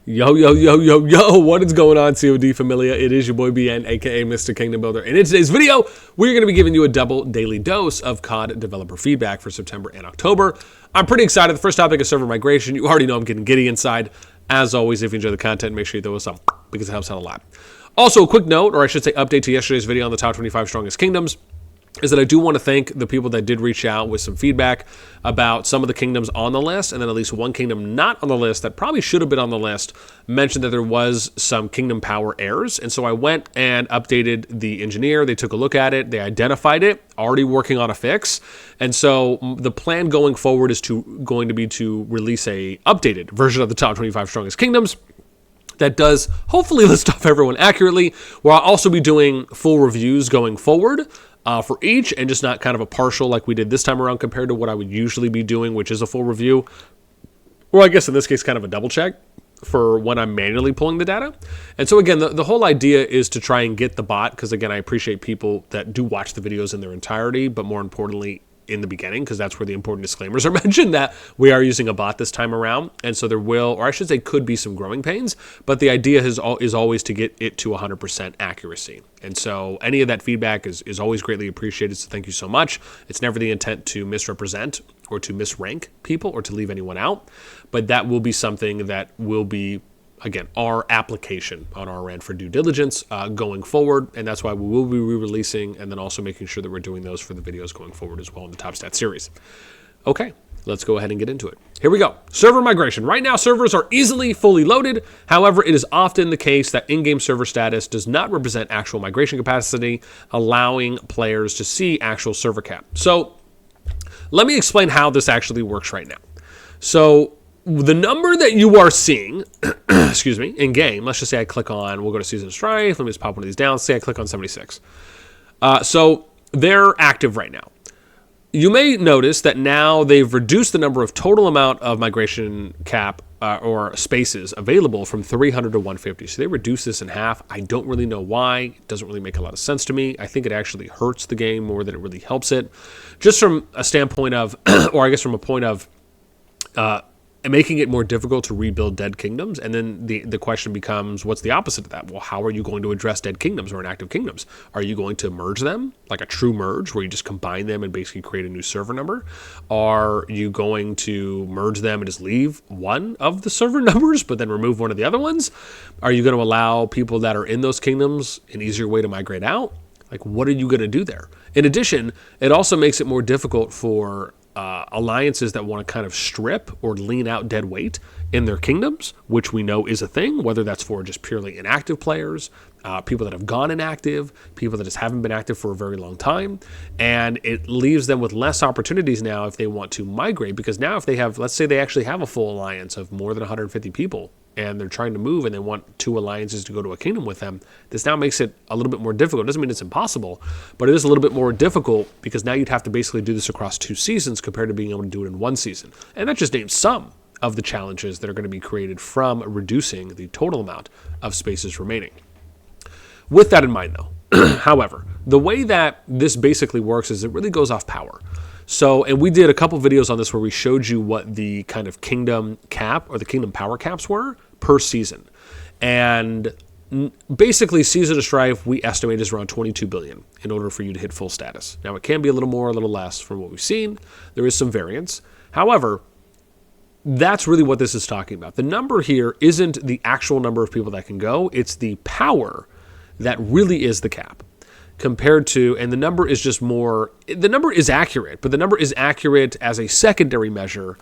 Yo, yo, yo, yo, yo, what is going on, CoD Familia? It is your boy BN, aka Mr. Kingdom Builder, and in today's video, we're going to be giving you a double daily dose of CoD developer feedback for September and October. I'm pretty excited. The first topic is server migration. You already know I'm getting giddy inside. As always, if you enjoy the content, make sure you throw us up because it helps out a lot. Also, a quick note, or I should say update to yesterday's video on the top 25 strongest kingdoms, is that I do want to thank the people that did reach out with some feedback about some of the kingdoms on the list, and then at least one kingdom not on the list that probably should have been on the list mentioned that there was some kingdom power errors. And so I went and updated the engineer. They took a look at it. They identified it, already working on a fix. And so the plan going forward is going to be to release a updated version of the top 25 strongest kingdoms that does hopefully list off everyone accurately, where I'll also be doing full reviews going forward for each, and just not kind of a partial like we did this time around compared to what I would usually be doing, which is a full review, or I guess in this case kind of a double check for when I'm manually pulling the data. And so again, the whole idea is to try and get the bot, because again, I appreciate people that do watch the videos in their entirety, but more importantly, in the beginning, because that's where the important disclaimers are mentioned that we are using a bot this time around. And so there will, or I should say could be, some growing pains, but the idea is always to get it to 100% accuracy. And so any of that feedback is always greatly appreciated, so thank you so much. It's never the intent to misrepresent or to misrank people or to leave anyone out, but that will be something that will be, again, our application on our end for due diligence going forward, and that's why we will be re-releasing and then also making sure that we're doing those for the videos going forward as well in the Top Stat series. Okay, let's go ahead and get into it. Here we go. Server migration. Right now, servers are easily fully loaded. However, it is often the case that in-game server status does not represent actual migration capacity, allowing players to see actual server cap. So let me explain how this actually works right now. So the number that you are seeing, excuse me, in game, let's just say I click on, we'll go to Season of Strife, let me just pop one of these down, say I click on 76. So they're active right now. You may notice that now they've reduced the number of total amount of migration cap or spaces available from 300 to 150. So they reduced this in half. I don't really know why. It doesn't really make a lot of sense to me. I think it actually hurts the game more than it really helps it. Just from a standpoint of, or I guess from a point of, and making it more difficult to rebuild dead kingdoms. And then the question becomes, what's the opposite of that? Well, how are you going to address dead kingdoms or inactive kingdoms? Are you going to merge them, like a true merge, where you just combine them and basically create a new server number? Are you going to merge them and just leave one of the server numbers, but then remove one of the other ones? Are you going to allow people that are in those kingdoms an easier way to migrate out? Like, what are you going to do there? In addition, it also makes it more difficult for alliances that want to kind of strip or lean out dead weight in their kingdoms, which we know is a thing, whether that's for just purely inactive players, people that have gone inactive, people that just haven't been active for a very long time. And it leaves them with less opportunities now if they want to migrate, because now if they have, let's say they actually have a full alliance of more than 150 people, and they're trying to move and they want two alliances to go to a kingdom with them, this now makes it a little bit more difficult. It doesn't mean it's impossible, but it is a little bit more difficult because now you'd have to basically do this across 2 seasons compared to being able to do it in 1 season. And that just names some of the challenges that are going to be created from reducing the total amount of spaces remaining. With that in mind, though, however, the way that this basically works is it really goes off power. So, and we did a couple videos on this where we showed you what the kind of kingdom cap or the kingdom power caps were per season. And basically, Season of Strife, we estimate, is around 22 billion in order for you to hit full status. Now, it can be a little more, a little less from what we've seen. There is some variance. However, that's really what this is talking about. The number here isn't the actual number of people that can go. It's the power that really is the cap. Compared to, and the number is just more, the number is accurate, but the number is accurate as a secondary measure,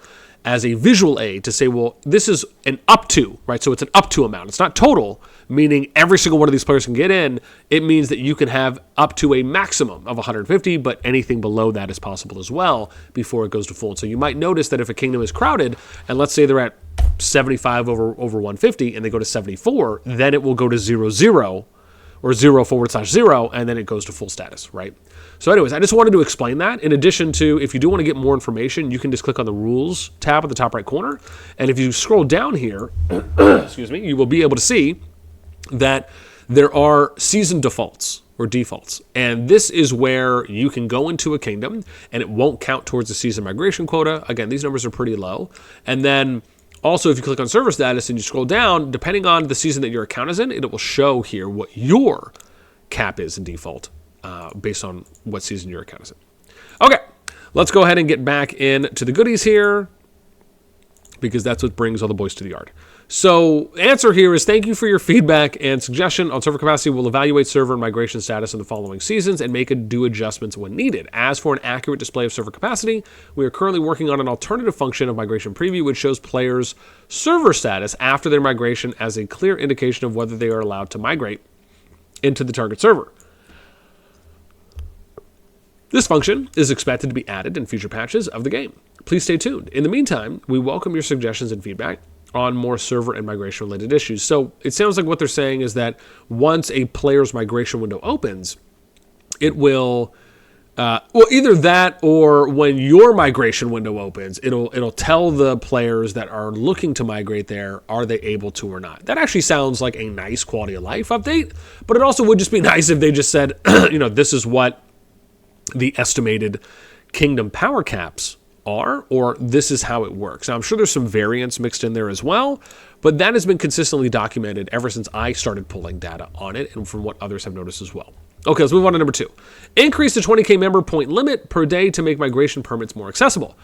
as a visual aid to say, well, this is an up to, right? So it's an up to amount. It's not total, meaning every single one of these players can get in. It means that you can have up to a maximum of 150, but anything below that is possible as well before it goes to full. And so you might notice that if a kingdom is crowded, and let's say they're at 75 over 150, and they go to 74, then it will go to 0-0, or 0/0, and then it goes to full status, right? So anyways, I just wanted to explain that. In addition to, if you do want to get more information, you can just click on the Rules tab at the top right corner. And if you scroll down here, excuse me, you will be able to see that there are season defaults or defaults. And this is where you can go into a kingdom and it won't count towards the season migration quota. Again, these numbers are pretty low. And then Also, if you click on server status and you scroll down, depending on the season that your account is in, it will show here what your cap is in default based on what season your account is in. Okay, let's go ahead and get back into the goodies here because that's what brings all the boys to the yard. So answer here is thank you for your feedback and suggestion on server capacity. We'll evaluate server and migration status in the following seasons and make and do adjustments when needed. As for an accurate display of server capacity, we are currently working on an alternative function of migration preview which shows players' server status after their migration as a clear indication of whether they are allowed to migrate into the target server. This function is expected to be added in future patches of the game. Please stay tuned. In the meantime, we welcome your suggestions and feedback on more server and migration related issues. So it sounds like what they're saying is that once a player's migration window opens, it will, well, either that or when your migration window opens, it'll tell the players that are looking to migrate there, are they able to or not. That actually sounds like a nice quality of life update, but it also would just be nice if they just said, you know, this is what the estimated kingdom power caps are, or this is how it works. Now, I'm sure there's some variance mixed in there as well, but that has been consistently documented ever since I started pulling data on it and from what others have noticed as well. Okay, let's move on to number 2. Increase the 20k member point limit per day to make migration permits more accessible.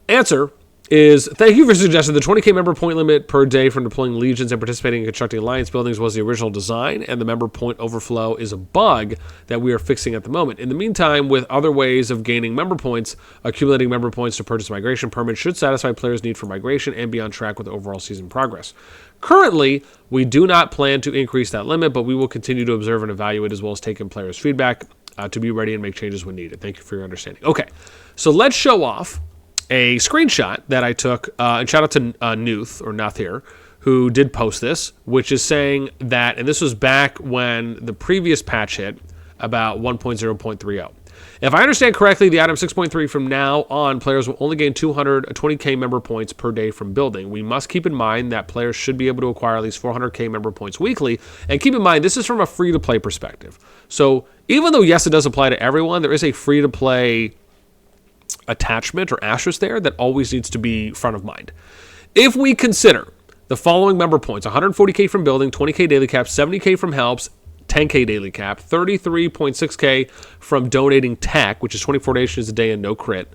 Answer is, thank you for suggesting the 20k member point limit per day from deploying legions and participating in constructing alliance buildings was the original design, and the member point overflow is a bug that we are fixing at the moment. In the meantime, with other ways of gaining member points, accumulating member points to purchase migration permits should satisfy players' need for migration and be on track with overall season progress. Currently, we do not plan to increase that limit, but we will continue to observe and evaluate as well as take in players' feedback to be ready and make changes when needed. Thank you for your understanding. Okay, so let's show off a screenshot that I took, and shout out to Nuth, or Nathir, who did post this, which is saying that, and this was back when the previous patch hit, about 1.0.30. If I understand correctly, the item 6.3 from now on, players will only gain 220k member points per day from building. We must keep in mind that players should be able to acquire at least 400k member points weekly, and keep in mind, this is from a free-to-play perspective. So even though, yes, it does apply to everyone, there is a free-to-play attachment or asterisk there that always needs to be front of mind. If we consider the following member points, 140k from building, 20k daily cap, 70k from helps, 10k daily cap, 33.6k from donating tech, which is 24 donations a day and no crit,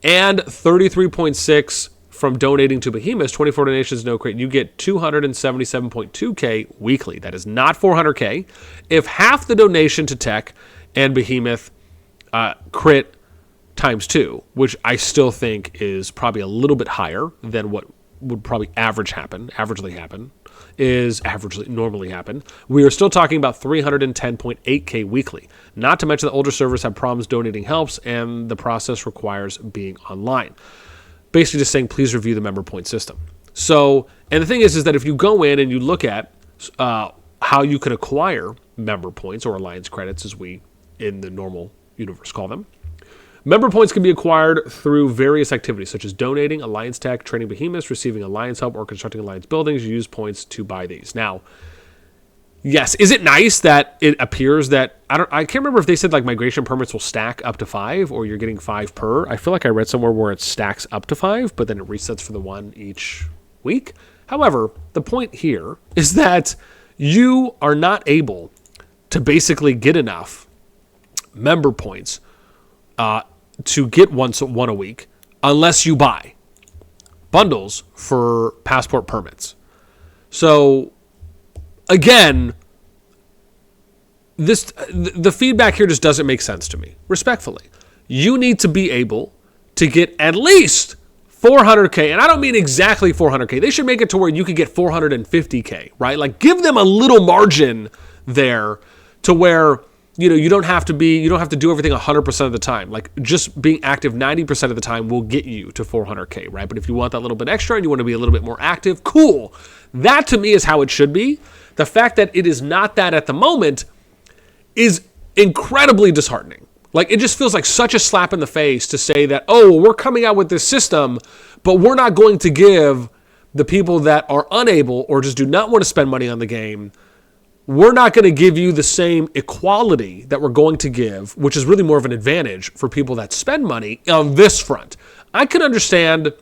and 33.6 from donating to Behemoths, 24 donations, no crit, you get 277.2k weekly. That is not 400k. If half the donation to tech and Behemoth crit times 2, which I still think is probably a little bit higher than what would probably normally happen, we are still talking about 310.8k weekly. Not to mention that older servers have problems donating helps and the process requires being online. Basically just saying, please review the member point system. So, and the thing is that if you go in and you look at how you can acquire member points or alliance credits, as we in the normal universe call them, member points can be acquired through various activities, such as donating, alliance tech, training behemoths, receiving alliance help, or constructing alliance buildings. You use points to buy these. Now, yes, is it nice that it appears that, I can't remember if they said like migration permits will stack up to 5, or you're getting 5 per. I feel like I read somewhere where it stacks up to 5, but then it resets for the 1 each week. However, the point here is that you are not able to basically get enough member points to get one a week unless you buy bundles for passport permits. So again, the feedback here just doesn't make sense to me, respectfully. You need to be able to get at least 400k, and I don't mean exactly 400k. They should make it to where you could get 450k, right? Like give them a little margin there to where you don't have to do everything 100% of the time. Like just being active 90% of the time will get you to 400k, right? But if you want that little bit extra and you want to be a little bit more active, cool. That to me is how it should be. The fact that it is not that at the moment is incredibly disheartening. Like it just feels like such a slap in the face to say that, oh, we're coming out with this system, but we're not going to give the people that are unable or just do not want to spend money on the game, we're not going to give you the same equality that we're going to give, which is really more of an advantage for people that spend money on this front. I can understand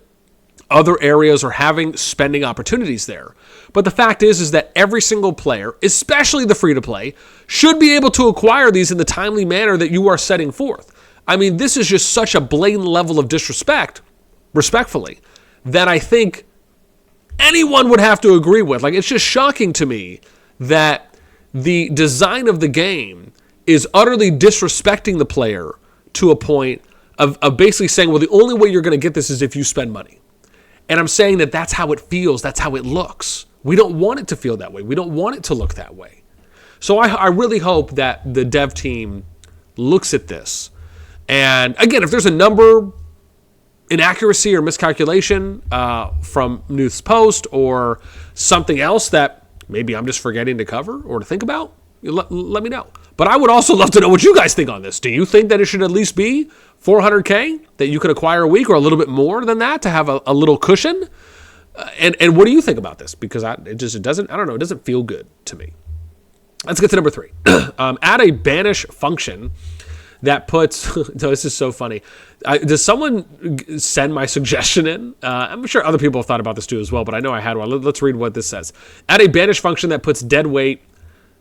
other areas or having spending opportunities there. But the fact is that every single player, especially the free-to-play, should be able to acquire these in the timely manner that you are setting forth. I mean, this is just such a blatant level of disrespect, respectfully, that I think anyone would have to agree with. Like, it's just shocking to me that the design of the game is utterly disrespecting the player to a point of basically saying, well, the only way you're going to get this is if you spend money. And I'm saying that that's how it feels. That's how it looks. We don't want it to feel that way. We don't want it to look that way. So I really hope that the dev team looks at this. And again, if there's a number inaccuracy or miscalculation from Newth's post or something else that maybe I'm just forgetting to cover or to think about, let me know. But I would also love to know what you guys think on this. Do you think that it should at least be 400K that you could acquire a week, or a little bit more than that to have a little cushion? And what do you think about this? Because it doesn't feel good to me. Let's get to number 3. Add a banish function that puts, no, this is so funny. Does someone send my suggestion in? I'm sure other people have thought about this too as well, but I know I had one. Let's read what this says. Add a banish function that puts dead weight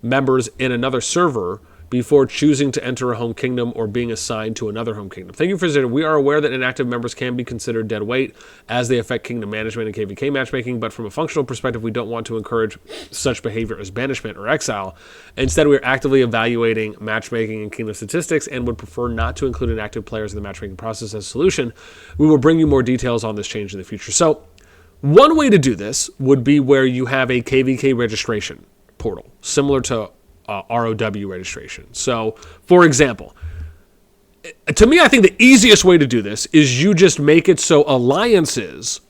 members in another server before choosing to enter a home kingdom or being assigned to another home kingdom. Thank you for visiting. We are aware that inactive members can be considered dead weight as they affect kingdom management and KVK matchmaking, but from a functional perspective, we don't want to encourage such behavior as banishment or exile. Instead, we are actively evaluating matchmaking and kingdom statistics and would prefer not to include inactive players in the matchmaking process as a solution. We will bring you more details on this change in the future. So, one way to do this would be where you have a KVK registration portal, similar to ROW registration. So, for example, to me, I think the easiest way to do this is you just make it so alliances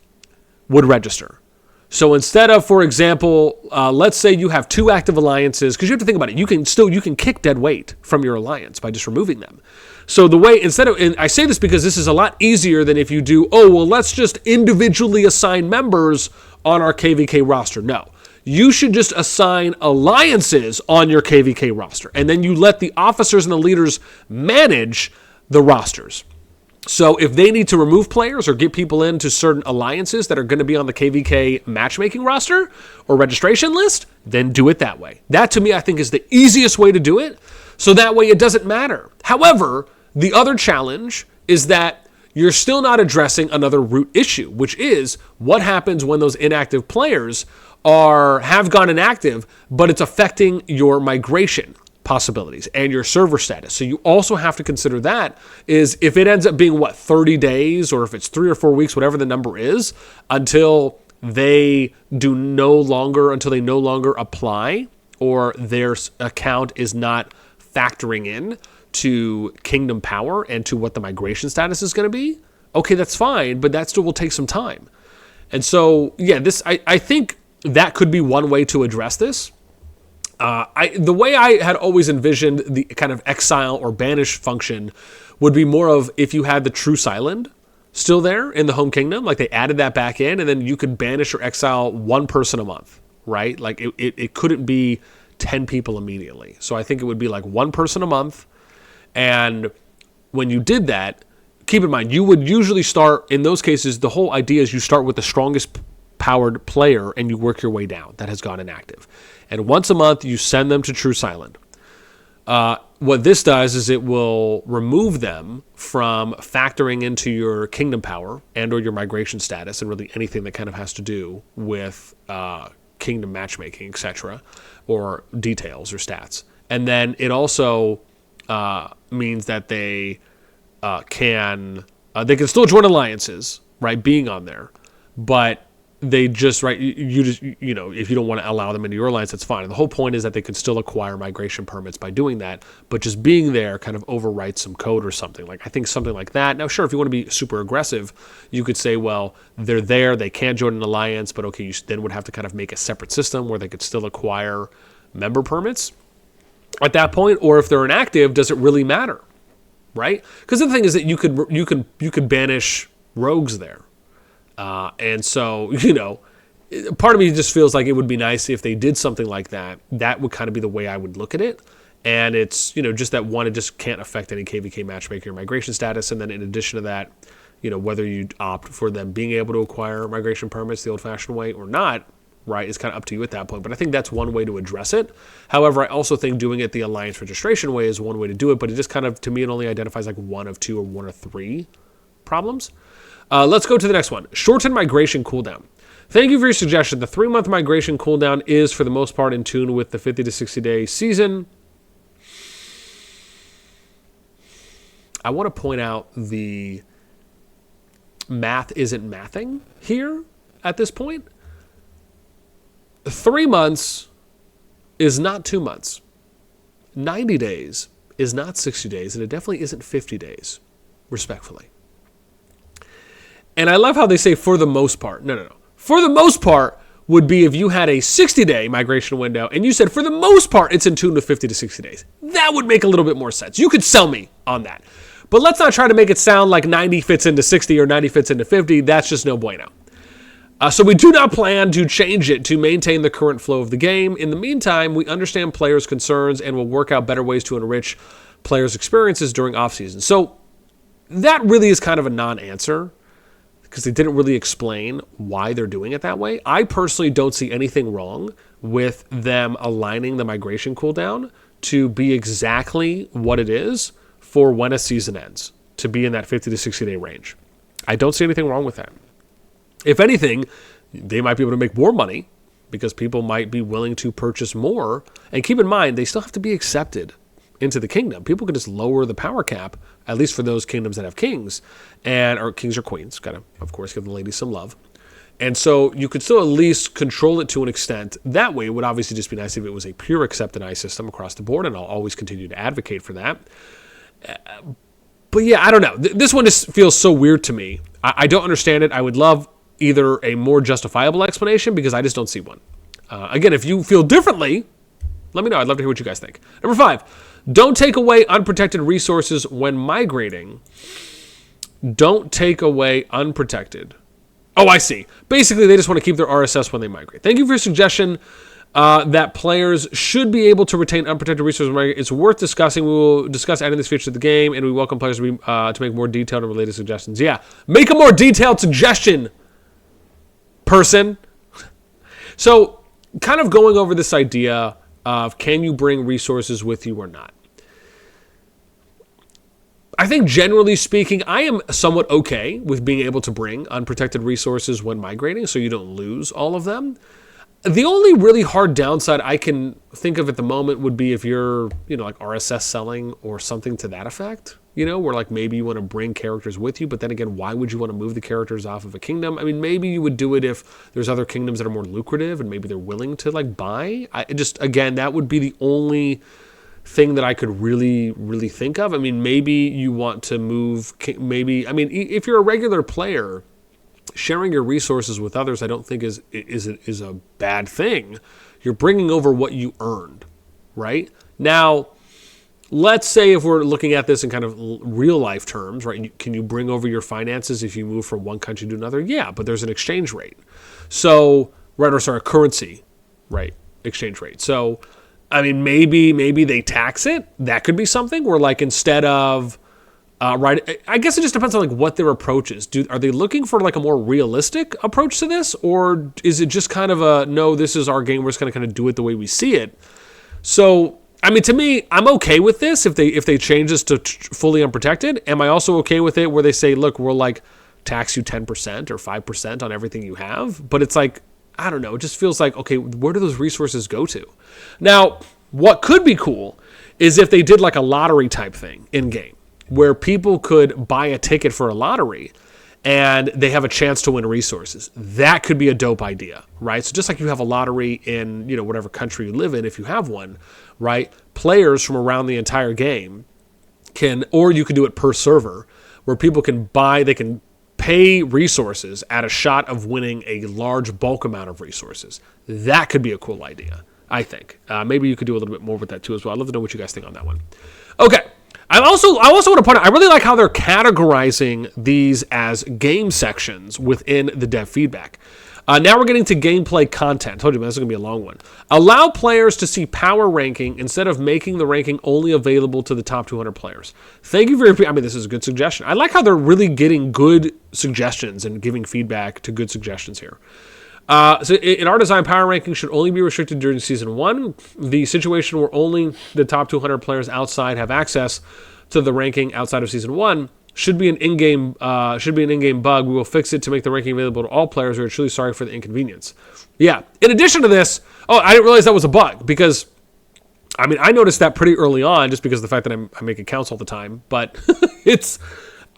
would register. So instead of, for example, let's say you have 2 active alliances, because you have to think about it, you can kick dead weight from your alliance by just removing them. So the way, and I say this because this is a lot easier than if you do, let's just individually assign members on our KVK roster. No. You should just assign alliances on your KVK roster, and then you let the officers and the leaders manage the rosters. So if they need to remove players or get people into certain alliances that are going to be on the KVK matchmaking roster or registration list, then do it that way. That, to me, I think is the easiest way to do it, so that way it doesn't matter. However, the other challenge is that you're still not addressing another root issue, which is what happens when those inactive players have gone inactive, but it's affecting your migration possibilities and your server status. So you also have to consider that is if it ends up being 30 days, or if it's 3 or 4 weeks, whatever the number is, until they no longer apply, or their account is not factoring in to kingdom power and to what the migration status is going to be. Okay, that's fine, but that still will take some time. And so, yeah, I think that could be one way to address this. The way I had always envisioned the kind of exile or banish function would be more of if you had the True Silent still there in the home kingdom, like they added that back in, and then you could banish or exile 1 person a month, right? Like it couldn't be 10 people immediately. So I think it would be like 1 person a month. And when you did that, keep in mind, you would usually start, in those cases, the whole idea is you start with the strongest powered player and you work your way down that has gone inactive. And once a month, you send them to True Silent. What this does is it will remove them from factoring into your kingdom power and or your migration status and really anything that kind of has to do with kingdom matchmaking, etc., or details or stats. And then it also means that they can still join alliances, right, being on there, but they just, right, you just, if you don't want to allow them into your alliance, that's fine. And the whole point is that they can still acquire migration permits by doing that, but just being there kind of overwrites some code or something. Like, I think something like that. Now, sure, if you want to be super aggressive, you could say, well, they're there, they can't join an alliance, but okay, you then would have to kind of make a separate system where they could still acquire member permits at that point. Or if they're inactive, does it really matter, right? Because the thing is that you could banish rogues there. And so, part of me just feels like it would be nice if they did something like that. That would kind of be the way I would look at it. And it's, just that one, it just can't affect any KVK matchmaking or migration status. And then in addition to that, whether you opt for them being able to acquire migration permits the old-fashioned way or not, right, is kind of up to you at that point. But I think that's one way to address it. However, I also think doing it the alliance registration way is one way to do it, but it just kind of, to me, it only identifies like one of two or one of three problems. Let's go to the next one. Shorten migration cooldown. Thank you for your suggestion. The 3-month migration cooldown is, for the most part, in tune with the 50 to 60-day season. I want to point out the math isn't mathing here at this point. 3 months is not 2 months. 90 days is not 60 days, and it definitely isn't 50 days, respectfully. And I love how they say for the most part. No. For the most part would be if you had a 60-day migration window and you said for the most part it's in tune with 50 to 60 days. That would make a little bit more sense. You could sell me on that. But let's not try to make it sound like 90 fits into 60 or 90 fits into 50. That's just no bueno. So we do not plan to change it to maintain the current flow of the game. In the meantime, we understand players' concerns and will work out better ways to enrich players' experiences during off-season. So that really is kind of a non-answer because they didn't really explain why they're doing it that way. I personally don't see anything wrong with them aligning the migration cooldown to be exactly what it is for when a season ends, to be in that 50 to 60-day range. I don't see anything wrong with that. If anything, they might be able to make more money because people might be willing to purchase more. And keep in mind, they still have to be accepted into the kingdom. People can just lower the power cap, at least for those kingdoms that have kings, or kings or queens. Got to, of course, give the ladies some love. And so you could still at least control it to an extent. That way, it would obviously just be nice if it was a pure accept and I system across the board, and I'll always continue to advocate for that. But yeah, I don't know. This one just feels so weird to me. I don't understand it. I would love either a more justifiable explanation because I just don't see one. Again, if you feel differently, let me know. I'd love to hear what you guys think. Number 5, don't take away unprotected resources when migrating. Don't take away unprotected. Oh, I see. Basically, they just want to keep their RSS when they migrate. Thank you for your suggestion that players should be able to retain unprotected resources. It's worth discussing. We will discuss adding this feature to the game, and we welcome players to make more detailed and related suggestions. Yeah, make a more detailed suggestion, person. So kind of going over this idea of can you bring resources with you or not. I think generally speaking, I am somewhat okay with being able to bring unprotected resources when migrating so you don't lose all of them. The only really hard downside I can think of at the moment would be if you're, like RSS selling or something to that effect, where like maybe you want to bring characters with you, but then again, why would you want to move the characters off of a kingdom? I mean, maybe you would do it if there's other kingdoms that are more lucrative and maybe they're willing to like buy. Again, that would be the only thing that I could really, really think of. I mean, maybe you want to move, if you're a regular player, sharing your resources with others, I don't think is a bad thing. You're bringing over what you earned, right? Now, let's say if we're looking at this in kind of real life terms, right? Can you bring over your finances if you move from one country to another? Yeah, but there's an exchange rate. So, a currency, right? Exchange rate. So, I mean, maybe they tax it. That could be something where like instead of right, I guess it just depends on like what their approach is. Are they looking for like a more realistic approach to this, or is it just kind of a no? This is our game. We're just gonna kind of do it the way we see it. So, I mean, to me, I'm okay with this if they change this to fully unprotected. Am I also okay with it where they say, look, we'll like tax you 10% or 5% on everything you have? But it's like, I don't know. It just feels like, okay, where do those resources go to? Now, what could be cool is if they did like a lottery type thing in game, where people could buy a ticket for a lottery and they have a chance to win resources. That could be a dope idea, right? So just like you have a lottery in, whatever country you live in, if you have one, right? Players from around the entire game or you can do it per server, where people can they can pay resources at a shot of winning a large bulk amount of resources. That could be a cool idea, I think. Maybe you could do a little bit more with that too as well. I'd love to know what you guys think on that one. Okay. I also want to point out, I really like how they're categorizing these as game sections within the dev feedback. Now we're getting to gameplay content. I told you, man, this is going to be a long one. Allow players to see power ranking instead of making the ranking only available to the top 200 players. Thank you for your... I mean, this is a good suggestion. I like how they're really getting good suggestions and giving feedback to good suggestions here. So in our design, power ranking should only be restricted during Season 1. The situation where only the top 200 players outside have access to the ranking outside of Season 1 should be an in-game bug. We will fix it to make the ranking available to all players. We are truly sorry for the inconvenience. Yeah. In addition to this, I didn't realize that was a bug because, I mean, I noticed that pretty early on just because of the fact that I make accounts all the time. But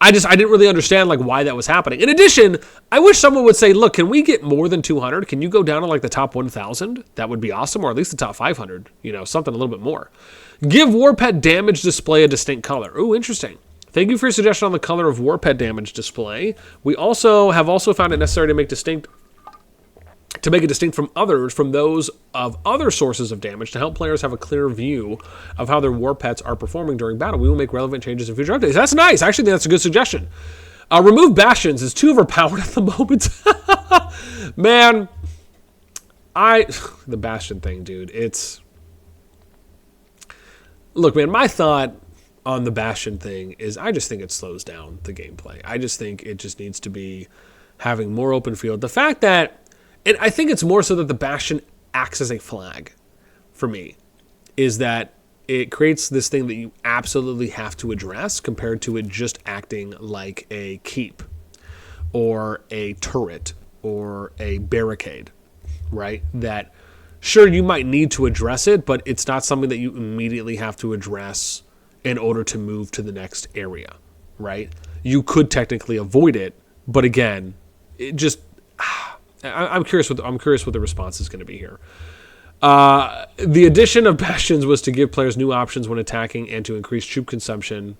I didn't really understand like why that was happening. In addition, I wish someone would say, look, can we get more than 200? Can you go down to like the top 1,000? That would be awesome, or at least the top 500. Something a little bit more. Give war pet damage display a distinct color. Ooh, interesting. Thank you for your suggestion on the color of war pet damage display. We have also found it necessary to make it distinct from those of other sources of damage to help players have a clear view of how their war pets are performing during battle. We will make relevant changes in future updates. That's nice. I actually think that's a good suggestion. Remove Bastions is too overpowered at the moment. Man, the Bastion thing, dude. Look, man, my thought on the Bastion thing is I just think it slows down the gameplay. I just think it just needs to be having more open field. The fact that, and I think it's more so that the Bastion acts as a flag for me, is that it creates this thing that you absolutely have to address compared to it just acting like a keep or a turret or a barricade, right? That, sure, you might need to address it, but it's not something that you immediately have to address in order to move to the next area, right? You could technically avoid it, but again, it just... I'm curious what the response is going to be here. The addition of Bastions was to give players new options when attacking and to increase troop consumption.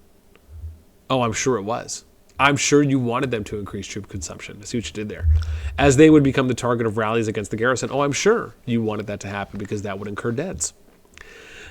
Oh, I'm sure it was. I'm sure you wanted them to increase troop consumption. I see what you did there. As they would become the target of rallies against the garrison. Oh, I'm sure you wanted that to happen because that would incur deads.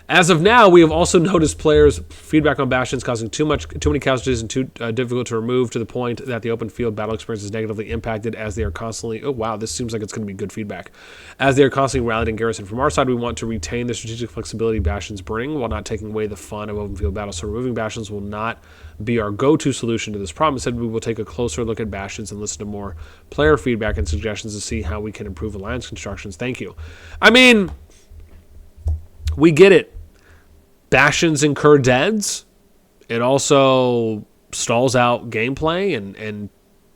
As of now, we have also noticed players' feedback on Bastions causing too many casualties and too difficult to remove, to the point that the open field battle experience is negatively impacted as they are constantly... Oh, wow, this seems like it's going to be good feedback. As they are constantly rallied in garrison. From our side, we want to retain the strategic flexibility Bastions bring while not taking away the fun of open field battle. So removing Bastions will not be our go-to solution to this problem. Instead, we will take a closer look at Bastions and listen to more player feedback and suggestions to see how we can improve alliance constructions. Thank you. I mean, we get it. Bastions incur deads. It also stalls out gameplay and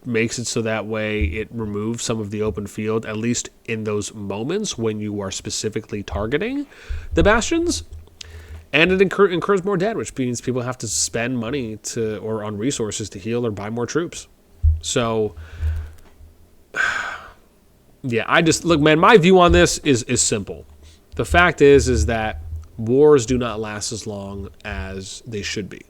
makes it so that way it removes some of the open field, at least in those moments when you are specifically targeting the Bastions. And it incurs more dead, which means people have to spend money or on resources to heal or buy more troops. So, yeah, look, man, my view on this is simple. The fact is that wars do not last as long as they should be.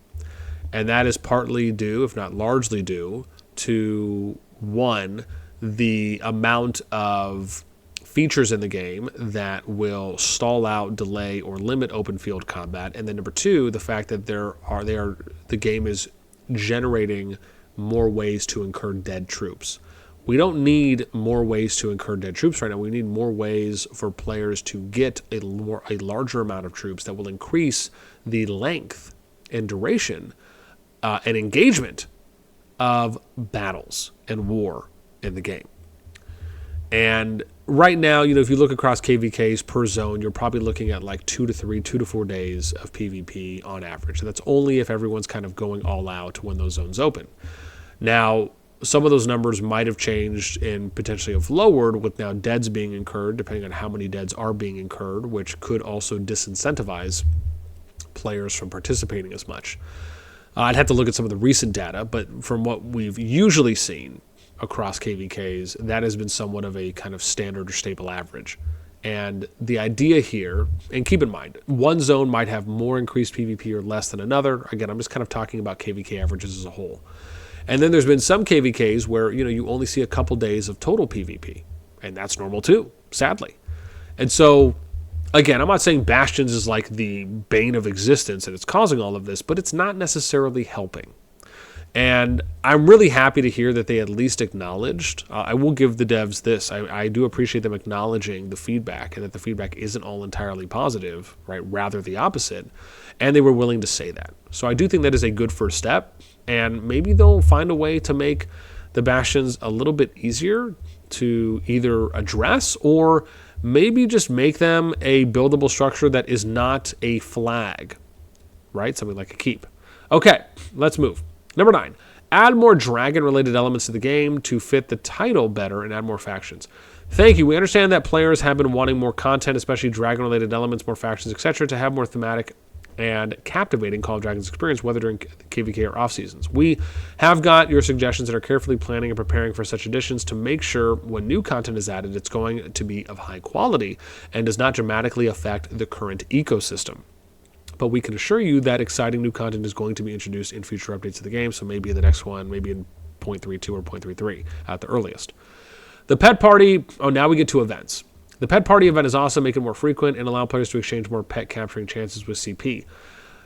And that is partly due, if not largely due, to, one, the amount of features in the game that will stall out, delay, or limit open field combat. And then number two, the fact that the game is generating more ways to incur dead troops. We don't need more ways to incur dead troops right now. We need more ways for players to get a larger amount of troops that will increase the length and duration and engagement of battles and war in the game. And right now, if you look across KVKs per zone, you're probably looking at like 2 to 4 days of PvP on average. So that's only if everyone's kind of going all out when those zones open. Now, some of those numbers might have changed and potentially have lowered with now deads being incurred, depending on how many deads are being incurred, which could also disincentivize players from participating as much. I'd have to look at some of the recent data, but from what we've usually seen across KVKs, that has been somewhat of a kind of standard or stable average. And the idea here, and keep in mind, one zone might have more increased PvP or less than another. Again, I'm just kind of talking about KVK averages as a whole. And then there's been some KVKs where, you only see a couple days of total PvP. And that's normal too, sadly. And so, again, I'm not saying Bastions is like the bane of existence and it's causing all of this, but it's not necessarily helping. And I'm really happy to hear that they at least acknowledged. I will give the devs this. I do appreciate them acknowledging the feedback and that the feedback isn't all entirely positive, right? Rather the opposite. And they were willing to say that. So I do think that is a good first step. And maybe they'll find a way to make the Bastions a little bit easier to either address or maybe just make them a buildable structure that is not a flag, right? Something like a keep. Okay, let's move. Number 9, add more dragon-related elements to the game to fit the title better and add more factions. Thank you. We understand that players have been wanting more content, especially dragon-related elements, more factions, etc., to have more thematic and captivating Call of Dragons experience, whether during KVK or off seasons. We have got your suggestions and are carefully planning and preparing for such additions to make sure when new content is added, it's going to be of high quality and does not dramatically affect the current ecosystem. But we can assure you that exciting new content is going to be introduced in future updates of the game, so maybe in the next one, maybe in 0.32 or 0.33 at the earliest. The pet party, now we get to events. The pet party event is awesome, make it more frequent, and allow players to exchange more pet capturing chances with CP.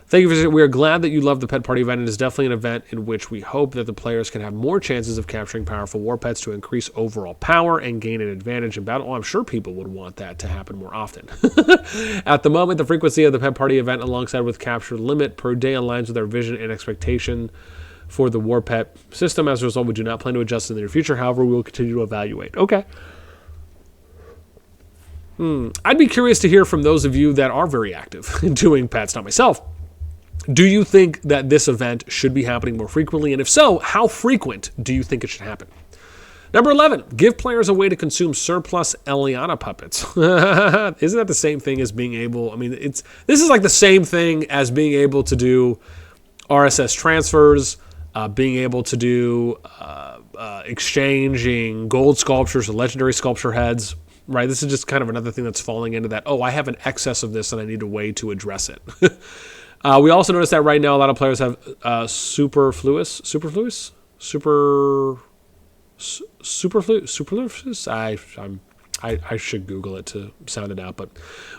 Thank you for visiting. We are glad that you love the pet party event. It is definitely an event in which we hope that the players can have more chances of capturing powerful war pets to increase overall power and gain an advantage in battle. Oh, I'm sure people would want that to happen more often. At the moment, the frequency of the pet party event alongside with capture limit per day aligns with our vision and expectation for the war pet system. As a result, we do not plan to adjust in the near future. However, we will continue to evaluate. Okay. I'd be curious to hear from those of you that are very active in doing pets, not myself. Do you think that this event should be happening more frequently? And if so, how frequent do you think it should happen? Number 11, give players a way to consume surplus Eliana puppets. Isn't that the same thing as being able, this is like the same thing as being able to do RSS transfers, being able to do exchanging gold sculptures or legendary sculpture heads, right? This is just kind of another thing that's falling into that, I have an excess of this and I need a way to address it. We also notice that right now a lot of players have superfluous. I should Google it to sound it out, but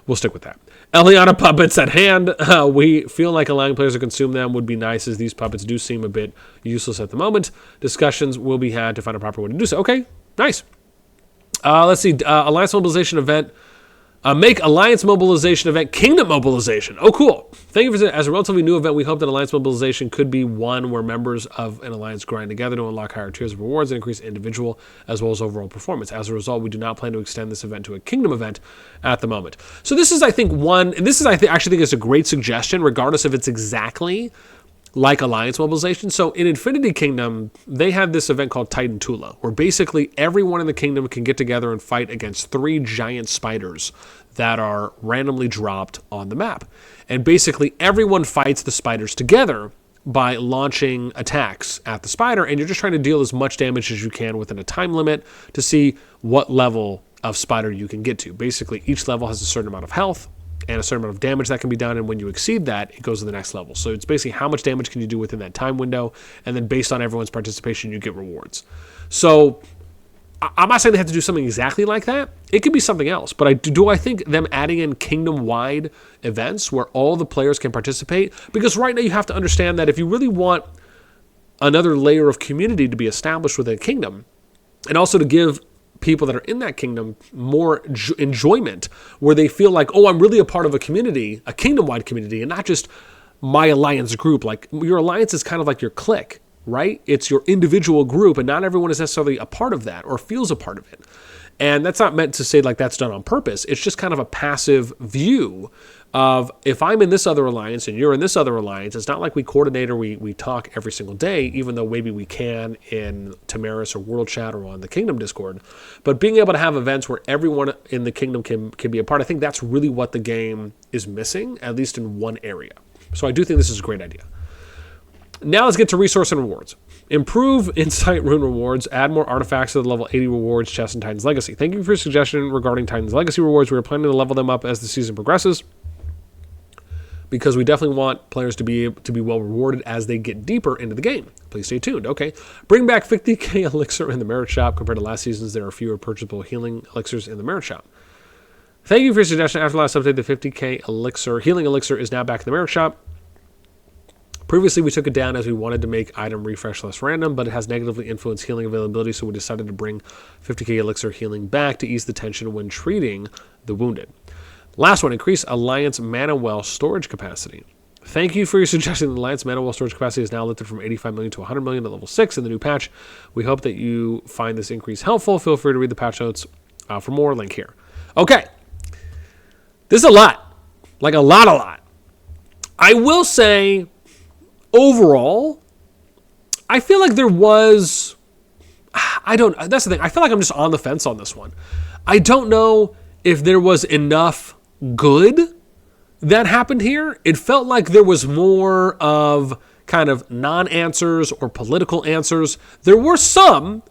we'll stick with that. Eliana puppets at hand. We feel like allowing players to consume them would be nice, as these puppets do seem a bit useless at the moment. Discussions will be had to find a proper way to do so. Okay, nice. Let's see. Alliance mobilization event. Make Alliance Mobilization event Kingdom Mobilization. Oh, cool. Thank you for that. As a relatively new event, we hope that Alliance Mobilization could be one where members of an alliance grind together to unlock higher tiers of rewards and increase individual as well as overall performance. As a result, we do not plan to extend this event to a Kingdom event at the moment. So this is, I think, actually think it's a great suggestion, regardless if it's exactly like Alliance Mobilization. So in Infinity Kingdom, they had this event called Titan Tula, where basically everyone in the kingdom can get together and fight against 3 giant spiders that are randomly dropped on the map. And basically everyone fights the spiders together by launching attacks at the spider, and you're just trying to deal as much damage as you can within a time limit to see what level of spider you can get to. Basically, each level has a certain amount of health and a certain amount of damage that can be done, and when you exceed that, it goes to the next level. So it's basically how much damage can you do within that time window, and then based on everyone's participation, you get rewards. So I'm not saying they have to do something exactly like that. It could be something else, but I think them adding in kingdom-wide events where all the players can participate, because right now you have to understand that if you really want another layer of community to be established within a kingdom, and also to give people that are in that kingdom more enjoyment, where they feel like, I'm really a part of a community, a kingdom-wide community, and not just my alliance group. Like, your alliance is kind of like your clique, right? It's your individual group, and not everyone is necessarily a part of that or feels a part of it. And that's not meant to say like that's done on purpose. It's just kind of a passive view of, if I'm in this other alliance and you're in this other alliance, it's not like we coordinate or we talk every single day, even though maybe we can in Tamaris or World Chat or on the Kingdom Discord. But being able to have events where everyone in the Kingdom can be a part, I think that's really what the game is missing, at least in one area. So I do think this is a great idea. Now let's get to resource and rewards. Improve Insight Rune rewards. Add more artifacts to the level 80 rewards chest in Titan's Legacy. Thank you for your suggestion regarding Titan's Legacy rewards. We are planning to level them up as the season progresses, because we definitely want players to be well rewarded as they get deeper into the game. Please stay tuned. Okay. Bring back 50k elixir in the merit shop. Compared to last season's, there are fewer purchasable healing elixirs in the merit shop. Thank you for your suggestion. After last update, the 50k elixir healing elixir is now back in the merit shop. Previously, we took it down as we wanted to make item refresh less random, but it has negatively influenced healing availability, so we decided to bring 50k elixir healing back to ease the tension when treating the wounded. Last one, increase Alliance Mana Well storage capacity. Thank you for your suggestion. The Alliance Mana Well storage capacity is now lifted from 85 million to 100 million at level 6 in the new patch. We hope that you find this increase helpful. Feel free to read the patch notes for more. Link here. Okay. This is a lot. Like a lot. I will say, overall, I feel like there was... That's the thing. I feel like I'm just on the fence on this one. I don't know if there was enough good that happened here. It felt like there was more of kind of non-answers or political answers. There were some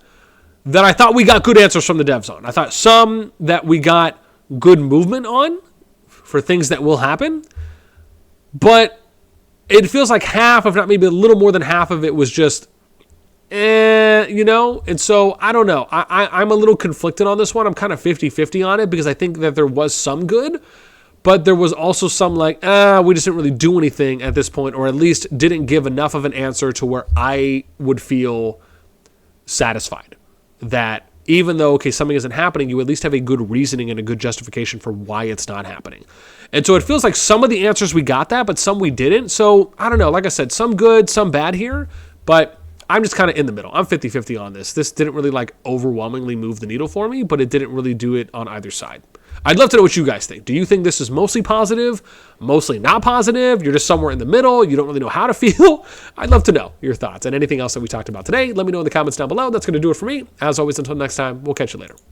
that I thought we got good answers from the devs on. I thought some that we got good movement on for things that will happen. But it feels like half, if not maybe a little more than half of it was just, And so, I don't know. I'm a little conflicted on this one. I'm kind of 50-50 on it because I think that there was some good, but there was also some like, we just didn't really do anything at this point, or at least didn't give enough of an answer to where I would feel satisfied. That even though, okay, something isn't happening, you at least have a good reasoning and a good justification for why it's not happening. And so it feels like some of the answers we got that, but some we didn't. So I don't know. Like I said, some good, some bad here, but I'm just kind of in the middle. I'm 50-50 on this. This didn't really like overwhelmingly move the needle for me, but it didn't really do it on either side. I'd love to know what you guys think. Do you think this is mostly positive, mostly not positive? You're just somewhere in the middle. You don't really know how to feel. I'd love to know your thoughts and anything else that we talked about today. Let me know in the comments down below. That's going to do it for me. As always, until next time, we'll catch you later.